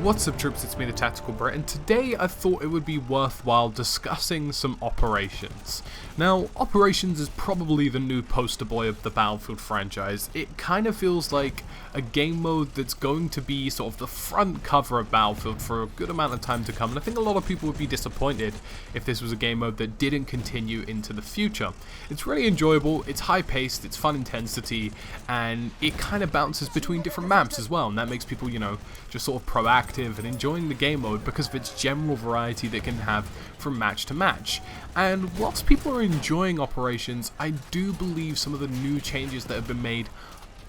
What's up troops, it's me TheTacticalBrit, and today I thought it would be worthwhile discussing some operations. Now, operations is probably the new poster boy of the Battlefield franchise. It kind of feels like a game mode that's going to be sort of the front cover of Battlefield for a good amount of time to come, and I think a lot of people would be disappointed if this was a game mode that didn't continue into the future. It's really enjoyable, it's high paced, it's fun intensity, and it kind of bounces between different maps as well, and that makes people, just sort of proactive and enjoying the game mode because of its general variety that it can have from match to match. And whilst people are enjoying operations, I do believe some of the new changes that have been made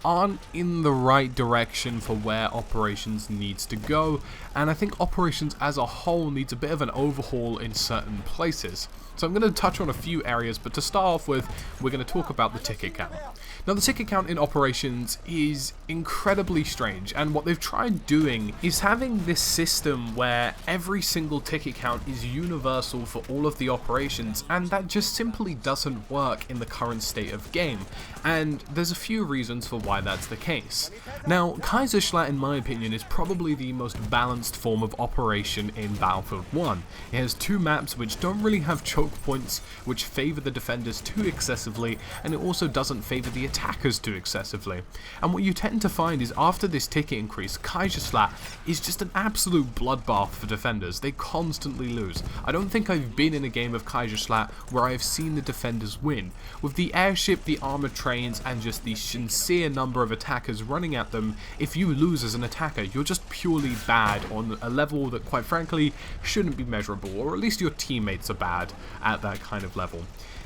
aren't in the right direction for where operations needs to go, and I think operations as a whole needs a bit of an overhaul in certain places. So I'm going to touch on a few areas, but to start off with, we're going to talk about the ticket count. Now, the ticket count in operations is incredibly strange, and what they've tried doing is having this system where every single ticket count is universal for all of the operations, and that just simply doesn't work in the current state of game, and there's a few reasons for why that's the case. Now, Kaiserschlatt, in my opinion, is probably the most balanced form of operation in Battlefield 1. It has two maps which don't really have choke points, which favour the defenders too excessively, and it also doesn't favour the attackers too excessively. And what you tend to find is after this ticket increase, Kaiserschlatt is just an absolute bloodbath for defenders. They constantly lose. I don't think I've been in a game of Kaiserschlatt where I have seen the defenders win. With the airship, the armoured trains, and just the sincere number of attackers running at them, if you lose as an attacker, you're just purely bad on a level that quite frankly shouldn't be measurable, or at least your teammates are bad at that kind of level.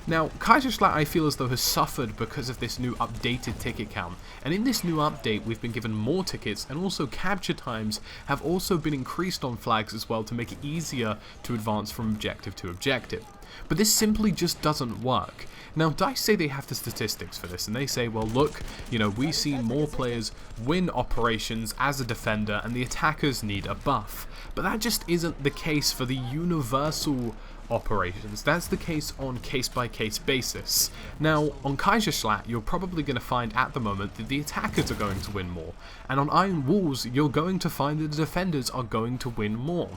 Now, Kaiserschlatt, I feel as though, has suffered because of this new updated ticket count, and in this new update we've been given more tickets, and also capture times have also been increased on flags as well to make it easier to advance from objective to objective. But this simply just doesn't work. Now, DICE say they have the statistics for this, and they say, well look, we've seen more players win operations as a defender, and the attackers need a buff. But that just isn't the case for the universal operations. That's the case on case-by-case basis. Now, on Kaiserschlatt, you're probably going to find at the moment that the attackers are going to win more, and on Iron Walls, you're going to find that the defenders are going to win more.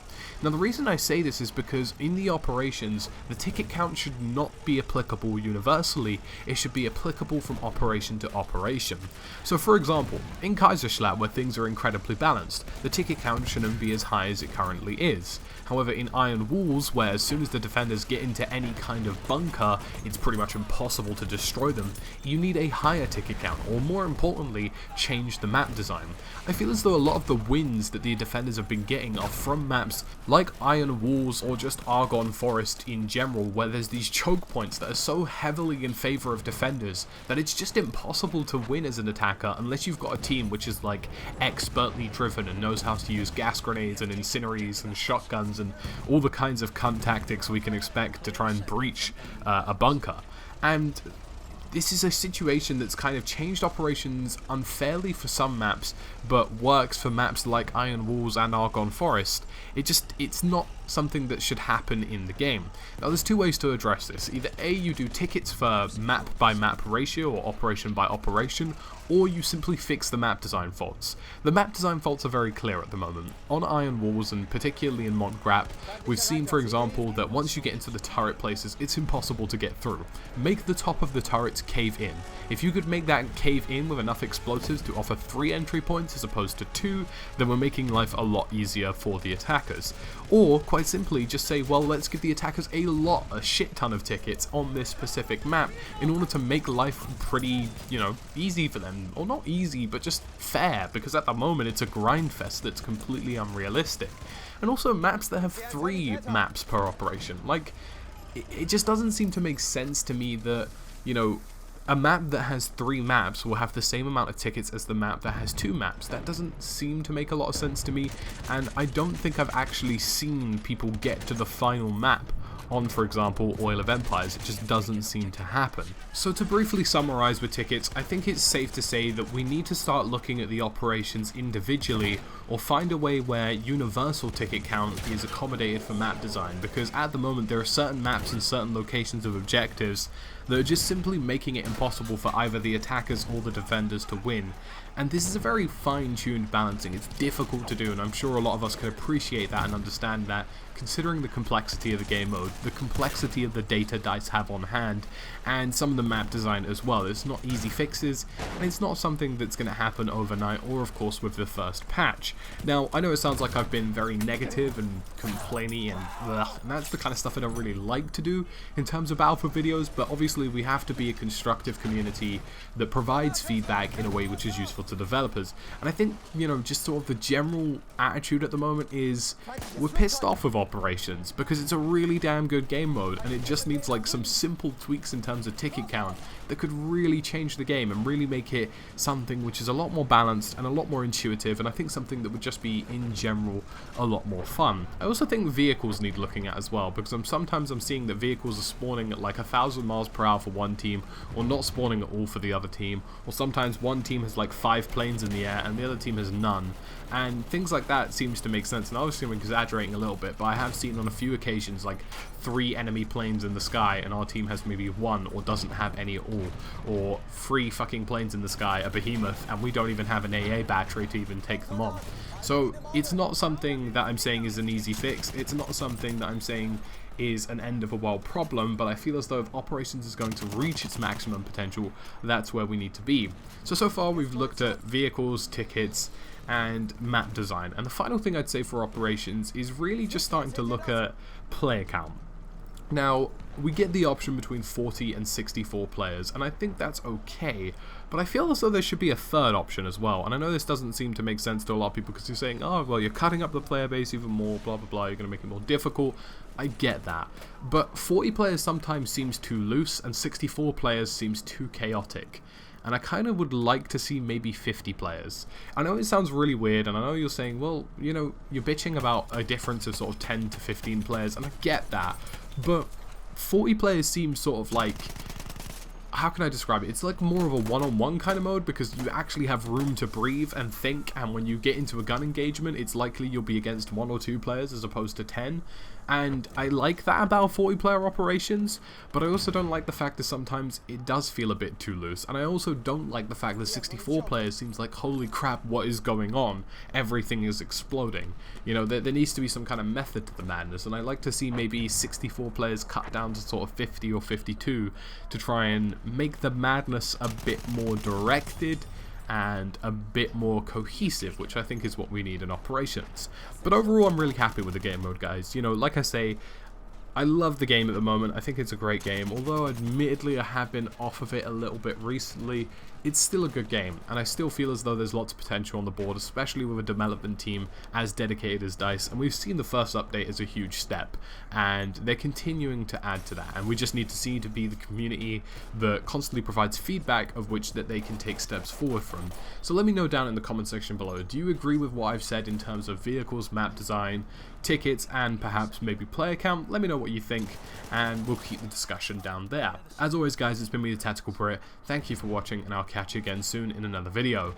Now, the reason I say this is because in the operations, the ticket count should not be applicable universally, it should be applicable from operation to operation. So for example, in Kaiserschlatt, where things are incredibly balanced, the ticket count shouldn't be as high as it currently is. However, in Iron Walls, where as soon as the defenders get into any kind of bunker, it's pretty much impossible to destroy them, you need a higher ticket count, or more importantly, change the map design. I feel as though a lot of the wins that the defenders have been getting are from maps like Iron Walls or just Argonne Forest in general, where there's these choke points that are so heavily in favour of defenders that it's just impossible to win as an attacker unless you've got a team which is like expertly driven and knows how to use gas grenades and incendiaries and shotguns and all the kinds of cunt tactics we can expect to try and breach a bunker. And this is a situation that's kind of changed operations unfairly for some maps, but works for maps like Iron Walls and Argonne Forest. It's not something that should happen in the game. Now, there's two ways to address this. Either A, you do tickets for map by map ratio or operation by operation, or you simply fix the map design faults. The map design faults are very clear at the moment. On Iron Walls, and particularly in Montgrap, we've seen, for example, that once you get into the turret places, it's impossible to get through. Make the top of the turrets cave in. If you could make that cave in with enough explosives to offer 3 entry points as opposed to 2, then we're making life a lot easier for the attackers. Or, quite simply, just say, well, let's give the attackers a shit ton of tickets on this specific map in order to make life pretty, easy for them. Or not easy, but just fair, because at the moment it's a grind fest that's completely unrealistic. And also maps that have 3 maps per operation. Like, it just doesn't seem to make sense to me that, a map that has 3 maps will have the same amount of tickets as the map that has 2 maps. That doesn't seem to make a lot of sense to me, and I don't think I've actually seen people get to the final map on, for example, Oil of Empires. It just doesn't seem to happen. So to briefly summarize with tickets, I think it's safe to say that we need to start looking at the operations individually, or find a way where universal ticket count is accommodated for map design, because at the moment there are certain maps and certain locations of objectives that are just simply making it impossible for either the attackers or the defenders to win. And this is a very fine-tuned balancing. It's difficult to do, and I'm sure a lot of us can appreciate that and understand that, considering the complexity of the game mode, the complexity of the data DICE have on hand, and some of the map design as well. It's not easy fixes, and it's not something that's going to happen overnight, or of course with the first patch. Now, I know it sounds like I've been very negative and complainy and that's the kind of stuff I don't really like to do in terms of alpha videos, but obviously we have to be a constructive community that provides feedback in a way which is useful to developers. And I think, you know, just sort of the general attitude at the moment is we're pissed off with Operations because it's a really damn good game mode, and it just needs like some simple tweaks in terms of ticket count that could really change the game and really make it something which is a lot more balanced and a lot more intuitive, and I think something that would just be in general a lot more fun. I also think vehicles need looking at as well, because sometimes I'm seeing that vehicles are spawning at like 1,000 miles per hour for one team, or not spawning at all for the other team, or sometimes one team has like 5 planes in the air and the other team has none, and things like that seems to make sense. And obviously I'm exaggerating a little bit, but I have seen on a few occasions like 3 enemy planes in the sky and our team has maybe 1 or doesn't have any at all, or 3 fucking planes in the sky, a behemoth, and we don't even have an AA battery to even take them on. So it's not something that I'm saying is an easy fix, it's not something that I'm saying is an end of a world problem, but I feel as though if Operations is going to reach its maximum potential, that's where we need to be. So far we've looked at vehicles, tickets, and map design, and the final thing I'd say for Operations is really just starting to look at player count. Now, we get the option between 40 and 64 players, and I think that's okay, but I feel as though there should be a third option as well. And I know this doesn't seem to make sense to a lot of people because you're saying, oh, well, you're cutting up the player base even more, blah, blah, blah, you're going to make it more difficult. I get that, but 40 players sometimes seems too loose, and 64 players seems too chaotic. And I kind of would like to see maybe 50 players. I know it sounds really weird, and I know you're saying, well, you know, you're bitching about a difference of sort of 10 to 15 players, and I get that, but 40 players seems sort of like, how can I describe it? It's like more of a one-on-one kind of mode, because you actually have room to breathe and think, and when you get into a gun engagement, it's likely you'll be against 1 or 2 players as opposed to 10. And I like that about 40-player Operations, but I also don't like the fact that sometimes it does feel a bit too loose, and I also don't like the fact that 64 players seems like, holy crap, what is going on? Everything is exploding. You know, there needs to be some kind of method to the madness, and I like to see maybe 64 players cut down to sort of 50 or 52 to try and make the madness a bit more directed and a bit more cohesive, which I think is what we need in Operations. But overall, I'm really happy with the game mode, guys. You know, like I say, I love the game at the moment. I think it's a great game, although admittedly I have been off of it a little bit recently. It's still a good game, and I still feel as though there's lots of potential on the board, especially with a development team as dedicated as DICE, and we've seen the first update as a huge step, and they're continuing to add to that, and we just need to see to be the community that constantly provides feedback of which that they can take steps forward from. So let me know down in the comment section below, do you agree with what I've said in terms of vehicles, map design, tickets, and perhaps maybe player count? Let me know what you think, and we'll keep the discussion down there. As always, guys, it's been me, TheTacticalBrit. Thank you for watching, and I'll catch you again soon in another video.